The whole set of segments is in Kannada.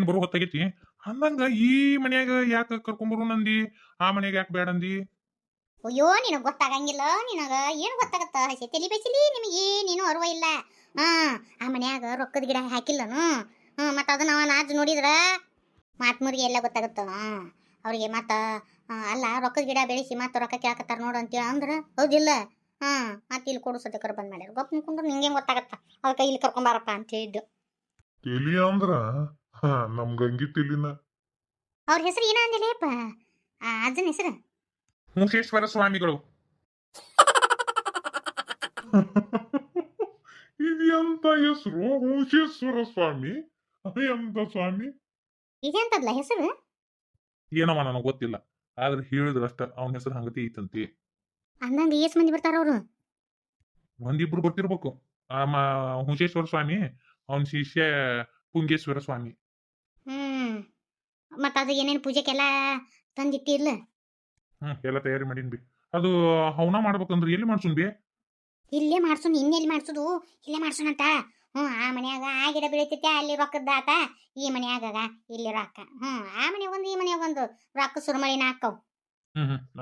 ಏನ್ ಬರೋ ಹೊತ್ತಾಗೈತಿ ಅಂದಂಗ ಈ ಮನ್ಯಾಗ ಯಾಕ ಕರ್ಕೊಂಬರು ನಂದಿ, ಆ ಮನ್ಯಾಗ ಯಾಕೆ ಬೇಡ ಅಂದಿ? ಅಯ್ಯೋ ನಿನಗ್ ಗೊತ್ತಾಗಂಗಿಲ್ಲ. ನಿನಗ ಏನು ಗೊತ್ತಾಗತ್ತ? ಹಸಿ ತಲಿ ಬೈಸಿಲಿ ನಿಮಗೆ ಏನೇನು ಅರಿವ ಇಲ್ಲ. ಹಾ, ಆ ಮನ್ಯಾಗ ರೊಕ್ಕದ ಗಿಡ ಹಾಕಿಲ್ಲನು. ಮತ್ತ ಅದನ್ನ ನಾಜ್ ನೋಡಿದ್ರ ಮಾತ್ಮೂರಿಗೆ ಎಲ್ಲ ಗೊತ್ತಾಗತ್ತ. ಅವ್ರಿಗೆ ಮತ್ತ ಅಲ್ಲ ರೊಕ್ಕದ ಗಿಡ ಬೆಳೆಸಿ ಮತ್ತ ರೊಕ್ಕ ಕೇಳಕತ್ತಾರ ನೋಡು ಅಂತೇಳಿ ಅಂದ್ರ ಹೌದಿಲ್ಲ. ಮತ್ತೆ ಇಲ್ಲಿ ಕೊಡು ಕರ್ ಬಂದ್ ಮಾಡ್ಯಾರ. ಗೊತ್ತ ನಿಂತ್ಕೊಂಡ್ರು ನಿಂಗೆ ಗೊತ್ತಾಗತ್ತ. ಅದಕ್ಕೆ ಇಲ್ಲಿ ಕರ್ಕೊಂಬಾರಪ್ಪ ಅಂತ ಹೇಳಿದ್ದು. ತೆಲಿ ಅಂದ್ರ ನಮ್ ಗಂಗಿ ತೆಲಿನ. ಅವ್ರ ಹೆಸರು ಏನ ಅಂದಿಲ್ಲಪ್ಪ, ಅಜ್ಜನ ಹೆಸರು ಹುಂಚೇಶ್ವರ ಸ್ವಾಮಿಗಳು. ಇದು ಎಂತ ಹೆಸರು? ಹುಂಚೇಶ್ವರ ಸ್ವಾಮಿ ಎಂತ ಸ್ವಾಮಿ? ಇದೆಂತದ್ಲ ಹೆಸರು? ಏನವ ನನಗೆ ಗೊತ್ತಿಲ್ಲ, ಆದ್ರೆ ಹೇಳಿದ್ರಷ್ಟ ಅವನ ಹೆಸರು ಹಂಗತಿ ಐತಂತಿ. ಅಂದಂಗ ಎಷ್ಟ್ ಮಂದಿ ಬರ್ತಾರ ಅವ್ರು? ಒಂದಿಬ್ರು ಬರ್ತಿರ್ಬೇಕು. ಹುಂಚೇಶ್ವರ ಸ್ವಾಮಿ, ಅವನ ಶಿಷ್ಯ ಪುಂಗೇಶ್ವರ ಸ್ವಾಮಿ. ಮತ್ತ ಅದು ಏನೇನು ಪೂಜೆಗೆಲ್ಲ ತಂದಿಟ್ಟಿರ್ಲ? ಎಲ್ಲ ತಯಾರಿ ಮಾಡೀನಿ ಬಿ. ಅದು ಹವನ ಮಾಡ್ಬೇಕಂದ್ರೆ ಎಲ್ಲಿ ಮಾಡ್ಸುನ್ ಬಿ? ಇಲ್ಲೇ ಮಾಡ್ಸೋಣ. ಇನ್ನೆಲ್ಲಿ ಮಾಡ್ಸೋದು? ಇಲ್ಲೇ ಮಾಡ್ಸೋಣಂತ. ಆ ಮನ್ಯಾಗ ಆ ಗಿಡ ಬೆಳಿತೈತೆ ಅಲ್ಲಿ ರೊಕ್ಕದಾತ, ಈ ಮನ್ಯಾಗ ಇಲ್ಲಿ ರೊಕ್ಕ. ಆ ಮನ್ಯಾಗ ಒಂದು ಈ ಮನ್ಯಾಗ ಒಂದು ರೊಕ್ಕ ಸುರಮಳಿನ ಹಾಕವ್.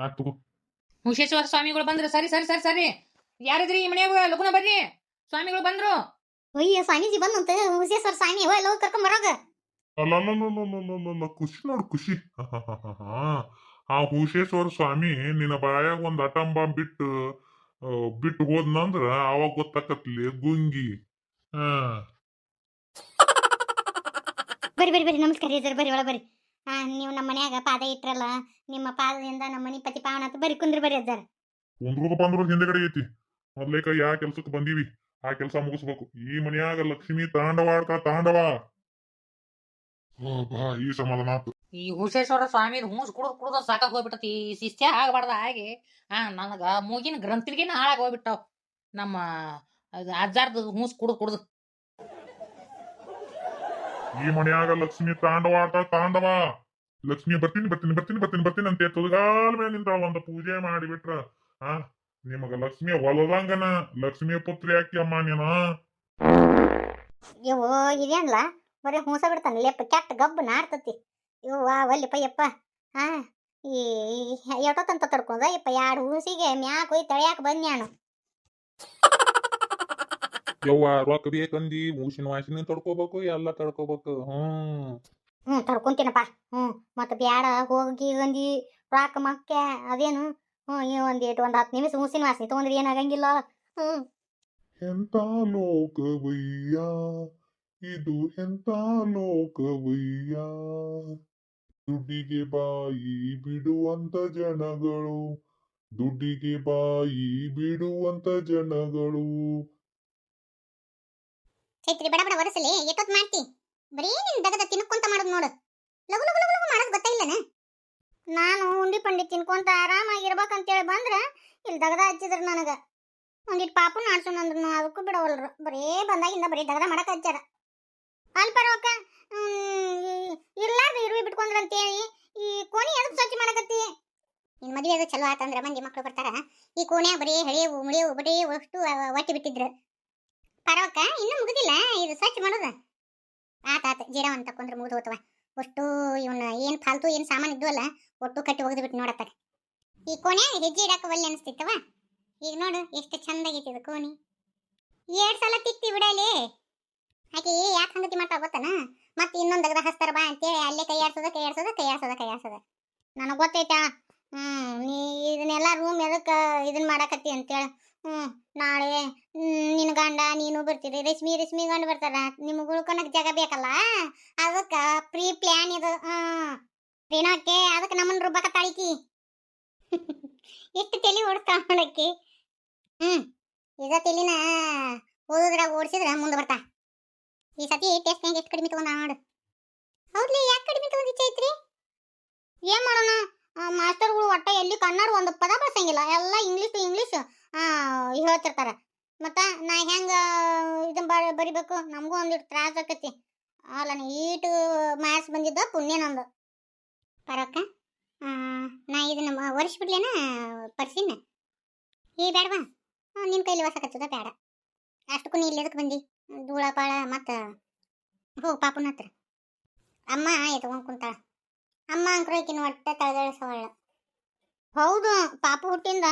ಆತು. ಹುಂಚೇಶ್ವರ ಸ್ವಾಮಿಗಳು ಬಂದ್ರು. ಸರಿ ಸರಿ ಸರಿ ಸರಿ, ಯಾರಿದ್ರಿ ಈ ಮನ್ಯಾಗ? ಲಗುನ ಬರ್ರಿ, ಸ್ವಾಮಿಗಳು ಬಂದ್ರು. ಅಯ್ಯ ಸ್ವಾಮೀಜಿ ಬಂದಂತ. ಹುಂಚೇಶ್ವರ ಸ್ವಾಮಿ ಲೋಕ ಕರ್ಕೊಂಡ್ ಬರೋಗ. ಅಲ್ಲ ಖುಷಿ ನೋಡು ಖುಷಿ. ಆ ಹುಂಚೇಶ್ವರ ಸ್ವಾಮಿ ನಿನ್ನ ಬಾಯಾಗ ಒಂದ್ ಅಟಂ ಬಾಂಬ್ ಬಿಟ್ಟು ಹೋದ್ನಂದ್ರ ಅವಾಗ ಗೊತ್ತಾಕತ್ಲಿ ಗುಂಗಿ. ಬರ್ರಿ ಬರ್ರಿ ಬರ್ರಿ, ನಮಸ್ಕಾರ ರೀ. ಬರ್ರಿ ಒಳ ಬರ್ರಿ. ನೀವು ನಮ್ಮ ಮನ್ಯಾಗ ಪಾದ ಇಟ್ರಲ್ಲ, ನಿಮ್ಮ ಪಾದದಿಂದ ನಮ್ಮ ಮನಿ ಪತಿ ಪಾವನ ಅಂತ ಬರ್ರಿ. ಕುಂದ್ರಿ ಬರ್ರಿ ಅಜ್ಜಾರ. ಕುಂದ್ರದಪ್ಪ ಅಂದ್ರ ಹಿಂದೆಗಡೆ ಐತಿ. ಮೊದ್ಲೇಕ ಯಾ ಕೆಲ್ಸಕ್ಕೆ ಬಂದೀವಿ ಆ ಕೆಲಸ ಮುಗಿಸ್ಬೇಕು. ಈ ಮನ್ಯಾಗ ಲಕ್ಷ್ಮಿ ತಾಂಡವಾಡ್ತಾ ತಾಂಡವ. ಈ ಸಮಾಧಾನ ಆತು. ಈ ಹುಂಚೇಶ್ವರ ಸ್ವಾಮಿ ಹುಂಸ್ ಕುಡ್ದು ಸಾಕಾಗ ಹೋಗ್ಬಿಟ್ಟತಿ. ಶಿಷ್ಯ ಆಗಬಾರ್ದ ಹಾಗೆ. ನನಗ ಮೂಗಿನ ಗ್ರಂಥಿಗಿನ ಹಾಳಾಗ ಹೋಗ್ಬಿಟ್ಟಾವ್ ನಮ್ಮ ಅಜ್ಜಾರ್ದು ಹುಂಸ್ ಕುಡ್ದು. ಈ ಮನ್ಯಾಗ ಲಕ್ಷ್ಮಿ ತಾಂಡವಾಡ್ತಾ ತಾಂಡವ. ಲಕ್ಷ್ಮಿ ಬರ್ತೀನಿ ಬರ್ತೀನಿ ಬರ್ತೀನಿ ಬರ್ತೀನಿ ಬರ್ತೀನಿ ಅಂತ ತುದಗಾಲ ಮೇಲೆ ನಿಂತ ಒಂದು ಪೂಜೆ ಮಾಡಿಬಿಟ್ರ ನಿಮಗ ಲಕ್ಷ್ಮಿ ಹೊಲದಂಗನ. ಲಕ್ಷ್ಮಿ ಪುತ್ರಿ ಯಾಕಿ ಅಮ್ಮ ನೀನ? ಇವು ಇದೇನ್ಲ ಬರೀ ಹೂಸ ಬಿಡ್ತಾನೆ ಲೆಪ್ಪ ಕೆಟ್ಟ ಗಬ್ಬು ನಾಡ್ತತಿ. ಇವ್ವ ಒಲ್ಲಿಪ್ಪ ಯಪ್ಪ. ಈ ಎಷ್ಟೊತ್ತಂತ ತಡ್ಕೊಂಡ ಯಪ್ಪ 2 ಹೂಸಿಗೆ ಮ್ಯಾಕ್ ಹೋಗಿ ತಳಿಯಾಕ ಬಂದ್ಯಾನು. ಯವ್ವ ರೊಕ್ಕ ಬೇಕಂದಿ, ಮೂಸಿನ ವಾಸಿನ ತಡ್ಕೋಬೇಕು, ಎಲ್ಲ ತಡ್ಕೋಬೇಕು. ತಡ್ಕೊಂತೀನಪ್ಪ. ಮತ್ತ ಬ್ಯಾಡ ಹೋಗಿ ಗಂದಿ ರೊಕ್ಕ ಮಕ್ಕೆ ಅದೇನು. ಒಂದ್ 10 ನಿಮಿಷ ಮೂಸಿನ ವಾಸನೆ ತಗೊಂಡ್ರಿ ಏನಾಗಂಗಿಲ್ಲ. ಎಂತ ಲೋಕವಯ್ಯ ಇದು, ಎಂತ ಲೋಕವಯ್ಯ. ದುಡ್ಡಿಗೆ ಬಾಯಿ ಬಿಡುವಂತ ಜನಗಳು, ದುಡ್ಡಿಗೆ ಬಾಯಿ ಬಿಡುವಂತ ಜನಗಳು. ಚೈತ್ರಿ ಬಡ ಬಡ ಒರೆಸಲಿ. ಎಷ್ಟೊತ್ತು ಮಾಡ್ತಿ? ಬರೀ ನಿನ್ ದಗದ ತಿನ್ಕೊಂತ ಮಾಡೋದು ನೋಡು. ಲಗು ಲಗು ಲಗು ಮಾಡೋದು ಗೊತ್ತಾಯಿಲ್ಲನ? ನಾನು ಉಂಡಿ ಪಂಡಿ ತಿನ್ಕೊಂತ ಆರಾಮಾಗಿರ್ಬೇಕಂತೇಳಿ ಬಂದ್ರ ಇಲ್ಲಿ ದಗದ ಹಚ್ಚಿದ್ರ ನನಗ. ಒಂದಿಟ್ಟು ಪಾಪು ನಾಡ್ಸೋಣ ಅಂದ್ರು ಅದಕ್ಕೂ ಬಿಡವಲ್ರು. ಬರೇ ಬಂದಾಗಿಂದ ಬರೀ ದಗದ ಮಾಡಕ್ ಹಚ್ಚಾರ. ಅಲ್ಪ ರೊಕ್ಕ ಇರ್ಲಾರ್ದು ಇರುವಿ ಬಿಟ್ಕೊಂಡ್ರ ಅಂತೇಳಿ ಈ ಕೋಣಿ ಎದಕ್ ಸ್ವಚ್ಛ ಮಾಡಕತ್ತಿ? ನಿನ್ ಮದುವೆ ಅದು ಚಲೋ ಆತಂದ್ರ ಮಂದಿ ಮಕ್ಳು ಬರ್ತಾರ. ಈ ಕೋಣ್ಯಾಗ ಬರೀ ಹಳೆವು ಮುಳಿವು ಬರೀ ಅಷ್ಟು ಒಟ್ಟಿ ಬಿಟ್ಟಿದ್ರು. ಪರವಕ್ಕ ಇನ್ನೂ ಮುಗುದಿಲ್ಲ ಇದು ಸ್ವಚ್ಛ ಮಾಡೋದು. ಆತ ಜೀರ ಅಂತ ಕೊಂಡ್ರೆ ಮುಗಿದು ಹೋತವ. ಅಷ್ಟು ಇವನ್ನ ಏನ್ ಫಾಲ್ತು ಏನ್ ಸಾಮಾನು ಇದ್ವಲ್ಲ ಒಟ್ಟು ಕಟ್ಟಿ ಒಗದು ಬಿಟ್ಟು ನೋಡತ್ತಾಗ. ಈ ಕೋಣೆ ಹೆಜ್ಜೆ ಇಡಾಕ ಒಳ್ಳೆ ಅನಿಸ್ತಿತ್ತವ. ಈಗ ನೋಡು ಎಷ್ಟು ಚಂದಾಗೈತಿ ಇದು ಕೋಣಿ. 2 ಸಲ ತಿಕ್ತಿ ಬಿಡಲಿ. ಆಕೆ ಯಾಕೆ ಸಂಗತಿ ಮಾಡ್ತಾ ಗೊತ್ತನ? ಮತ್ತೆ ಇನ್ನೊಂದು ದಗದ ಹಸ್ತಾರ ಬಾ ಅಂತೇಳಿ ಅಲ್ಲೇ ಕೈ ಆಡ್ಸೋದ. ನನಗೆ ಗೊತ್ತೈತಾ. ನೀ ಇದನ್ನೆಲ್ಲ ರೂಮ್ ಎದಕ್ಕ ಇದನ್ನ ಮಾಡಕತ್ತಿ ಅಂತೇಳಿ. ನಾಳೆ ನಿನ್ನ ಗಂಡ ನೀನು ಬರ್ತೀರಿ, ರೇಷ್ಮಿ ಗಂಡ ಬರ್ತಾರ. ನಿಮ್ಗೆ ಉಳ್ಕೊಳಕ್ ಜಾಗ ಬೇಕಲ್ಲ, ಅದಕ್ಕೆ ಪ್ರೀ ಪ್ಲಾನ್ ಇದು. ರೇಣೋಕ್ಕೆ ಅದಕ್ಕೆ ನಮ್ಮನ್ನ ರುಬ್ಬಕ ತಾಳಿಕಿ. ಎಷ್ಟು ತಲೆ ಓಡಿಸ್ತಾ ನೋಡಕ್ಕೆ. ಇದ ತಲಿನ ಓದೋದ್ರಾಗ ಓಡಿಸಿದ್ರ ಮುಂದೆ ಬರ್ತಾ. ಈ ಸತಿ ಟೆಸ್ಟ್ ಎಷ್ಟು ಕಡಿಮೆ ತಗೊಂಡ ನೋಡು. ಹೌದ್ಲಿ, ಯಾಕೆ ಕಡಿಮೆ ತಗೊಂಡಿ ಚೈತ್ರಿ? ಏನ್ ಮಾಡೋಣ, ಮಾಸ್ಟರ್ಗಳು ಒಟ್ಟ ಎಲ್ಲಿ ಕನ್ನಡ ಒಂದು ಪದ ಬಳಸಂಗಿಲ್ಲ. ಎಲ್ಲ ಇಂಗ್ಲೀಷ್ ಹೇಳ್ತಿರ್ತಾರ. ಮತ್ತ ನಾ ಹೆಂಗ ಇದನ್ನ ಬರಿಬೇಕು? ನಮಗೂ ಒಂದಿಟ್ಟು ತ್ರಾಸ ಆಕತಿ. ಅಲ್ಲ ನೀಟು ಮಾರ್ಕ್ಸ್ ಬಂದಿದ್ದ ಪುಣ್ಯ ನಂದು. ಪರಕ್ಕ ನಾ ಇದನ್ನ ಒರೆಸ್ಬಿಡ್ಲೇನ ಪರ್ಸಿನ? ಬೇಡವಾ? ನಿನ್ನ ಕೈಲಿ ಹೊಸಕತ್ತದ ಬೇಡ. ಅಷ್ಟಕ್ಕೂ ನೀ ಇಲ್ಲಿ ಎದಕ್ಕೆ ಬಂದಿ? ಧೂಳ ಪಾಳ ಮತ್ತ ಹೋಗ್ ಪಾಪನ ಹತ್ರ. ಅಮ್ಮ ಎತ್ಕೊಂಡ್ ಕುಂತಾಳ. ಅಮ್ಮ ಅಂಕ್ರ ಈಕಿನ ಒಟ್ಟ ತಳದಳಿಸವಳ. ಹೌದು, ಪಾಪು ಹುಟ್ಟಿಂದ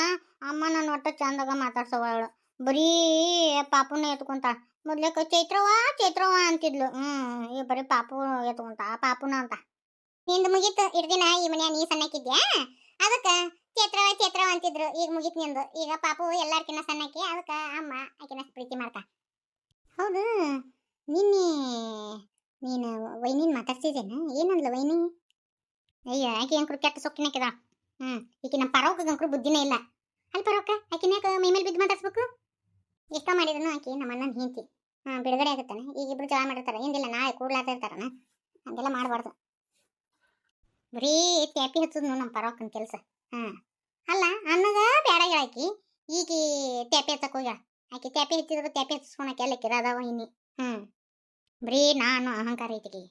ಅಮ್ಮ ನನ್ನ ಒಟ್ಟ ಚಂದಾಗ ಮಾತಾಡ್ಸವಳು. ಬರೀ ಪಾಪುನ ಎತ್ಕೊಂತಾಳ. ಮೊದ್ಲೇಕ ಚೈತ್ರವ್ವ ಚೈತ್ರವ್ವ ಅಂತಿದ್ಲು. ಈ ಬರೀ ಪಾಪು ಎತ್ಕೊಂತ ಪಾಪುನ ಅಂತ. ನಿಂದು ಮುಗೀತು. ಇಡ್ದಿನ ಈ ಮನ್ಯಾಗ ನೀ ಸಣ್ಣಕ್ಕಿದ್ಯಾ, ಅದಕ್ಕ ಚೈತ್ರವ ಚೈತ್ರವ ಅಂತಿದ್ರು. ಈಗ ಮುಗೀತ್ ನಿಂದು. ಈಗ ಪಾಪು ಎಲ್ಲಾರ್ಕಿನ್ನ ಸಣ್ಣಕ್ಕಿ, ಅದಕ್ಕ ಅಮ್ಮ ಆಕಿನ ಪ್ರೀತಿ ಮಾಡ್ತಾ. ಹೌದು, ನಿನ್ನೆ ನೀನು ವೈನಿನ್ ಮಾತಾಡ್ಸಿದ್ದೇನ? ಏನಂದ್ಲ ವೈನಿ? ಅಯ್ಯ, ಆಕಿ ಅಂಕ್ರು ಕೆಟ್ಟ ಸೊಕ್ಕಿನಾಕಿದ. ಈಕಿ ನಮ್ಮ ಪರೋಕಗಂಕ್ರು ಬುದ್ಧಿನೇ ಇಲ್ಲ. ಅಲ್ಲಿ ಪರೋಕ ಆಕಿನ್ಯಾಕ ಮೈ ಮೇಲೆ ಬಿದ್ದು ಮಾತಾಡ್ಸ್ಬೇಕು? ಎಷ್ಟೋ ಮಾಡಿದ್ರು ಆಕಿ ನಮ್ಮ ಅಣ್ಣನ ಹೆಂಡತಿ. ಬಿಡುಗಡೆ ಆಗುತ್ತಾನೆ. ಈಗ ಇಬ್ರು ಜಗಳ ಮಾಡಿರ್ತಾರೆ. ಹಿಂದಿಲ್ಲ ನಾಳೆ ಕೂಡ್ಲಾತ ಇರ್ತಾರನ. ಹಂಗೆಲ್ಲ ಮಾಡಬಾರ್ದು. ಬರೀ ಟ್ಯಾಪಿ ಹಚ್ಚುದು ನಮ್ಮ ಪರೋಕನ ಕೆಲಸ. ಅಲ್ಲ, ಅನ್ನದ ಬ್ಯಾಡ ಹೇಳಾಕಿ, ಈಕಿ ಟ್ಯಾಪಿ ಹಚ್ಚಕ್ ಹೋಗ್ಯಾಳ. ಆಕಿ ಟ್ಯಾಪಿ ಹಚ್ಚಿದ್ರು ಟ್ಯಾಪಿ ಹಚ್ಚಿಸ್ಕೊಳಕ್ಕೆ ಎಲ್ಲಕ್ಕಿರ ಅದಾವ ಇನ್ನಿ. ಬರೀ ನಾನು ಅಹಂಕಾರ ಐತಿಗೆ.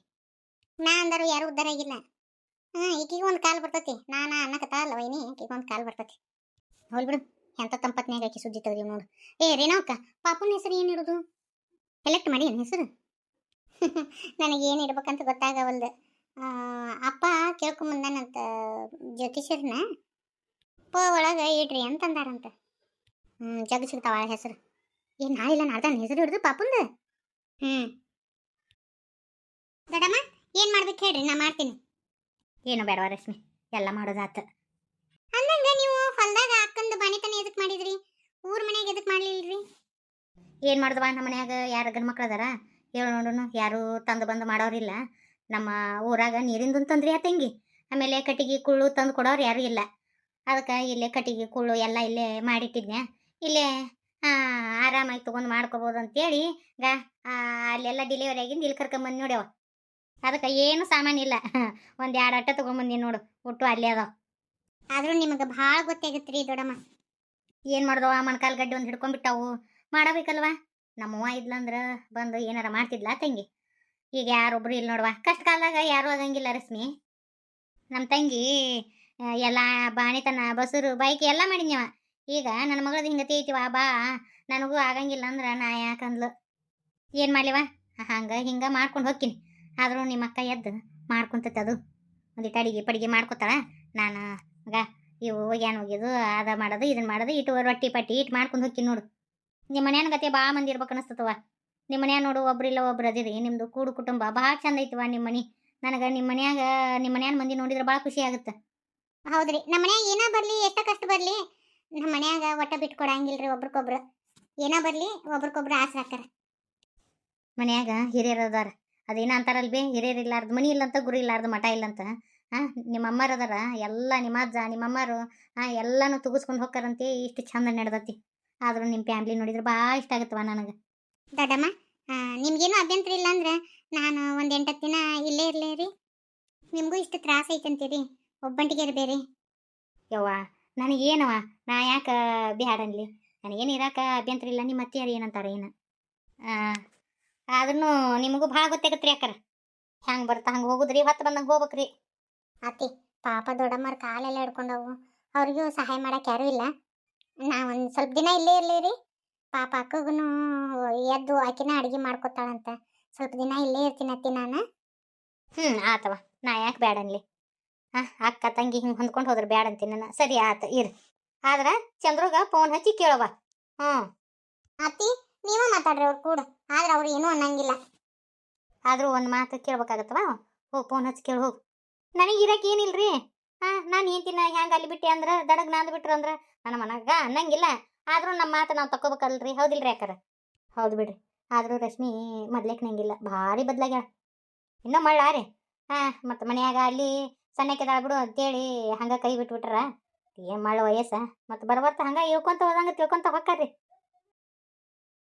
ನಾ ಅಂದರು ಯಾರು ಉದ್ದಾರ ಆಗಿಲ್ಲ. ಈಕಿಗೆ ಒಂದು ಕಾಲ್ ಬರ್ತತಿ. ನಾನು ಅನ್ನಕತ್ತಲ್ಲ ವೈನಿ, ಈಕಿಗೆ ಒಂದು ಕಾಲ್ ಬರ್ತತಿ. ಹೋಲ್ ಬಿಡು, ಎಂತ ತಂಪತ್ನ್ಯಾಗ ಆಕಿ ಸುದ್ದಿ ತೆಗ್ದೀವಿ ನೋಡು. ರೇಣಾವಕ್ಕ, ಪಾಪುನ ಹೆಸರು ಏನಿಡುದು? ಸೆಲೆಕ್ಟ್ ಮಾಡಿ ಏನು ಹೆಸರು? ನನಗೇನು ಇಡ್ಬೇಕಂತ ಗೊತ್ತಾಗವಲ್ದು. ಅಪ್ಪ ಕೇಳ್ಕೊಂಬಂದಾನಂತ ಜ್ಯೋತಿಷರ್ನ. ಒಳಗೆ ಇಡ್ರಿ ಅಂತಂದಾರಂತ. ಜಗ್ ಸಿಗ್ತಾವ ಹೆಸರು. ನಾಳಿಲ್ಲ ನಾಡ್ದಾನ ಹೆಸರು ಹಿಡ್ದು ಪಾಪುಂದ. ದೊಡ್ಡಮ್ಮ ಏನು ಮಾಡ್ಬೇಕು ಹೇಳ್ರಿ, ನಾ ಮಾಡ್ತೀನಿ. ಏನು ಬೇಡವಾ ರಶ್ಮಿ, ಎಲ್ಲ ಮಾಡೋದಾತ. ಅಂದಂಗ ನೀವು ಹೊಲ್ದಾಗ ಅಕ್ಕಂದು ಬಾಣಿತನ ಎದಕ್ ಮಾಡಿದ್ರಿ? ಊರ್ ಮನ್ಯಾಗ ಎದಕ್ ಮಾಡ್ಲಿಲ್ರಿ? ಏನು ಮಾಡ್ದವ, ನಮ್ಮ ಮನ್ಯಾಗ ಯಾರ ಗಂಡು ಮಕ್ಳು ಅದಾರ ಹೇಳು ನೋಡೋನು. ಯಾರು ತಂದು ಬಂದು ಮಾಡೋರಿಲ್ಲ. ನಮ್ಮ ಊರಾಗ ನೀರಿಂದು ತಂದ್ರಿ ಆ ತಂಗಿ. ಆಮೇಲೆ ಕಟ್ಟಿಗೆ ಕುಳ್ಳು ತಂದು ಕೊಡೋರು ಯಾರು ಇಲ್ಲ. ಅದಕ್ಕೆ ಇಲ್ಲೇ ಕಟ್ಟಿಗೆ ಕುಳ್ಳು ಎಲ್ಲ ಇಲ್ಲೇ ಮಾಡಿಟ್ಟಿದ್ನ್ಯಾ. ಇಲ್ಲೇ ಆರಾಮಾಗಿ ತೊಗೊಂಡು ಮಾಡ್ಕೋಬೋದು ಅಂತೇಳಿ ಅಲ್ಲೆಲ್ಲ ಡಿಲಿವರಿ ಆಗಿಂದ ಇಲ್ಲಿ ಕರ್ಕೊಂಬಂದು ನೋಡ್ಯವ. ಅದಕ್ಕೆ ಏನು ಸಾಮಾನಿಲ್ಲ. ಒಂದು 2 ಅಟ್ಟ ತೊಗೊಂಬಂದಿನಿ ನೋಡು, ಒಟ್ಟು ಅಲ್ಲೇ ಅದಾವ. ಆದ್ರೂ ನಿಮಗೆ ಭಾಳ ಗೊತ್ತಾಗತ್ರಿ ದೊಡ್ಡಮ್ಮ. ಏನು ಮಾಡ್ದವ, ಮಣ್ಕಾಲ್ ಗಡ್ಡೆ ಒಂದು ಹಿಡ್ಕೊಂಡ್ಬಿಟ್ಟಾವು. ಮಾಡಬೇಕಲ್ವಾ? ನಮ್ಮವ್ವ ಇದ್ಲಂದ್ರೆ ಬಂದು ಏನಾರ ಮಾಡ್ತಿದ್ಲ ತಂಗಿ. ಈಗ ಯಾರೊಬ್ರು ಇಲ್ಲ ನೋಡುವ. ಕಷ್ಟ ಕಾಲದಾಗ ಯಾರೂ ಆಗಂಗಿಲ್ಲ ರಶ್ಮಿ. ನಮ್ಮ ತಂಗಿ ಎಲ್ಲ ಬಾಣಿತನ ಬಸರು ಬೈಕ್ ಎಲ್ಲ ಮಾಡಿದ್ನವ. ಈಗ ನನ್ನ ಮಗಳದ್ದು ಹಿಂಗತಿ ಐತಿವ, ಬಾ ನನಗೂ ಆಗಂಗಿಲ್ಲ ಅಂದ್ರೆ ನಾ ಯಾಕಂದ್ಲು. ಏನು ಮಾಡ್ಲಿವ, ಹಂಗೆ ಹಿಂಗೆ ಮಾಡ್ಕೊಂಡು ಹೋಗ್ತೀನಿ. ಆದರೂ ನಿಮ್ಮ ಅಕ್ಕ ಎದ್ದು ಮಾಡ್ಕೊಂತೈತೆ. ಅದು ಒಂದಿಟ್ಟು ಅಡಿಗೆ ಪಡಿಗೆ ಮಾಡ್ಕೊತಾಳ. ನಾನು ಇವು ಒಗ್ಯಾನ ಒಗ್ಯೋದು ಅದ ಮಾಡೋದು ಇದನ್ನ ಮಾಡೋದು ಇಟ್ಟು ರೊಟ್ಟಿ ಪಟ್ಟಿ ಇಟ್ಟು ಮಾಡ್ಕೊಂಡು ಹೋಗ್ತೀನಿ ನೋಡು. ನಿಮ್ಮ ಮನ್ಯಾನ ಗತಿ ಭಾಳ ಮಂದಿ ಇರ್ಬೇಕು ಅನಿಸ್ತವ. ನಿಮ್ಮ ಮನ್ಯಾಗ ನೋಡು ಒಬ್ರಿಲ್ಲ ಒಬ್ರು ಅದಿರಿ. ನಿಮ್ಮದು ಕೂಡು ಕುಟುಂಬ ಭಾಳ ಚಂದ ಐತಿವ ನಿಮ್ಮ ಮನೆ. ನನಗೆ ನಿಮ್ಮ ಮನ್ಯಾನ ಮಂದಿ ನೋಡಿದ್ರೆ ಭಾಳ ಖುಷಿ ಆಗುತ್ತೆ. ಹೌದ್ರಿ, ನಮ್ಮ ಮನ್ಯಾಗ ಏನೋ ಬರಲಿ, ಎಷ್ಟ ಕಷ್ಟ ಬರಲಿ, ನಮ್ಮ ಮನ್ಯಾಗ ಒಟ್ಟ ಬಿಟ್ಟು ಕೊಡಂಗಿಲ್ರಿ. ಒಬ್ರಿಗೊಬ್ರು ಏನೋ ಬರಲಿ ಒಬ್ರಿಗೊಬ್ರು ಆಸರೆ ಹಾಕಾರ. ಮನ್ಯಾಗ ಹಿರಿಯರು ಅದಾರ. ಅದೇನ ಅಂತಾರಲ್ ಬೇ, ಹಿರಿಯರು ಇಲ್ಲಾರ್ದು ಮನಿ ಇಲ್ಲಂತ, ಗುರು ಇಲ್ಲಾರ್ದು ಮಠ ಇಲ್ಲಂತ. ನಿಮ್ಮ ಅಮ್ಮರು ಅದಾರ ಎಲ್ಲ, ನಿಮ್ಮ ಅಜ್ಜ ನಿಮ್ಮ ಅಮ್ಮರು ಎಲ್ಲನೂ ತುಗಿಸ್ಕೊಂಡು ಹೋಗ್ತಾರಂತೆ. ಇಷ್ಟು ಚಂದ ನಡೆದತಿ. ಆದರೂ ನಿಮ್ಮ ಫ್ಯಾಮ್ಲಿ ನೋಡಿದ್ರೆ ಭಾಳ ಇಷ್ಟ ಆಗುತ್ತವ ನನಗೆ. ದೊಡ್ಡಮ್ಮ, ನಿಮ್ಗೇನು ಅಭ್ಯಂತರ ಇಲ್ಲ ಅಂದ್ರೆ ನಾನು ಒಂದು 8 ದಿನ ಇಲ್ಲೇ ಇರಲೇ ರೀ. ನಿಮಗೂ ಇಷ್ಟು ತ್ರಾಸ ಐತಂತೀರಿ, ಒಬ್ಬಂಟಿಗೆ ಇರಬೇರಿ. ಯವ್ವ, ನನಗೇನವ, ನಾ ಯಾಕೆ ಬ್ಯಾಡನ್ಲಿ? ನನಗೇನು ಇರಾಕ ಅಭ್ಯಂತರ ಇಲ್ಲ. ನಿಮ್ಮ ಅತ್ತಿಯಾರು ಏನಂತಾರೆ ಏನು? ಆದ್ರೂ ನಿಮಗೂ ಭಾಳ ಗೊತ್ತಾಗತ್ರಿ ಅಕ್ಕಾರ. ಹೆಂಗೆ ಬರ್ತಾ ಹಂಗೆ ಹೋಗುದ್ರಿ, ಹೊತ್ತು ಬಂದಂಗೆ ಹೋಗ್ಬೇಕ್ರಿ. ಅತ್ತಿ ಪಾಪ ದೊಡ್ಡಮ್ಮರ ಕಾಲೆಲ್ಲ ಹಿಡ್ಕೊಂಡವು. ಅವ್ರಿಗೂ ಸಹಾಯ ಮಾಡಕ್ಕೆ ಯಾರೂ ಇಲ್ಲ. ನಾ ಒಂದು ಸ್ವಲ್ಪ ದಿನ ಇಲ್ಲೇ ಇರಲಿ ರೀ. ಪಾಪ ಅಕ್ಕಗೂ ಎದ್ದು ಆಕಿನ ಅಡುಗೆ ಮಾಡ್ಕೊತಾಳಂತ. ಸ್ವಲ್ಪ ದಿನ ಇಲ್ಲೇ ಇರ್ತೀನಿ ಅತ್ತಿ ನಾನು. ಆತವ, ನಾ ಯಾಕೆ ಬ್ಯಾಡನ್ಲಿ? ಅಕ್ಕ ತಂಗಿ ಹಿಂಗೆ ಹೊಂದ್ಕೊಂಡು ಹೋದ್ರೆ ಬ್ಯಾಡ ಅಂತೀನಿ ನಾನು. ಸರಿ ಆತ ಇರು. ಆದ್ರೆ ಚಂದ್ರಗ ಫೋನ್ ಹಚ್ಚಿ ಕೇಳವ. ಅತ್ತಿ ನೀವು ಮಾತಾಡ್ರಿ ಅವ್ರು ಕೂಡ. ಆದ್ರೆ ಅವ್ರು ಏನೂ ಅನ್ನಂಗಿಲ್ಲ. ಆದರೂ ಒಂದು ಮಾತು ಕೇಳ್ಬೇಕಾಗತ್ತವ. ಹೋಗಿ ಫೋನ್ ಹಚ್ಚಿ ಕೇಳಿ ಹೋಗು. ನನಗೆ ಇರಕ್ಕೆ ಏನಿಲ್ರಿ. ನಾನು ಹೇಳ್ತೀನಿ, ಹೆಂಗೆ ಅಲ್ಲಿ ಬಿಟ್ಟೆ ಅಂದ್ರೆ ದಡಗ್ ನಾಂದು ಬಿಟ್ರು ಅಂದ್ರೆ ನನ್ನ ಮನಗ ಅನ್ನಂಗಿಲ್ಲ. ಆದರೂ ನಮ್ಮ ಮಾತು ನಾವು ತಗೋಬೇಕಲ್ರಿ, ಹೌದಿಲ್ರಿ ಅಕ್ಕಾರ? ಹೌದು ಬಿಡ್ರಿ. ಆದರೂ ರಶ್ಮಿ ಮೊದ್ಲೇಕ್ ನಂಗಿಲ್ಲ, ಭಾರಿ ಬದಲಾಗ್ಯಾಳ. ಇನ್ನೂ ಮಳ್ಳಾರಿ. ಮತ್ತು ಮನ್ಯಾಗ ಅಲ್ಲಿ ಸಣ್ಣಕ್ಕೆದಾಳ ಬಿಡು ಅಂತೇಳಿ ಹಂಗೆ ಕೈ ಬಿಟ್ಬಿಟ್ರ. ಏನು ಮಳ್ಳ ವಯಸ್ಸ. ಮತ್ತು ಬರ್ಬರ್ತಾ ಹಂಗೆ ಇಳ್ಕೊಂತ ಹೋದಂಗೆ ತಿಳ್ಕೊಂತ ಹೊಕ್ಕಾರ್ರಿ.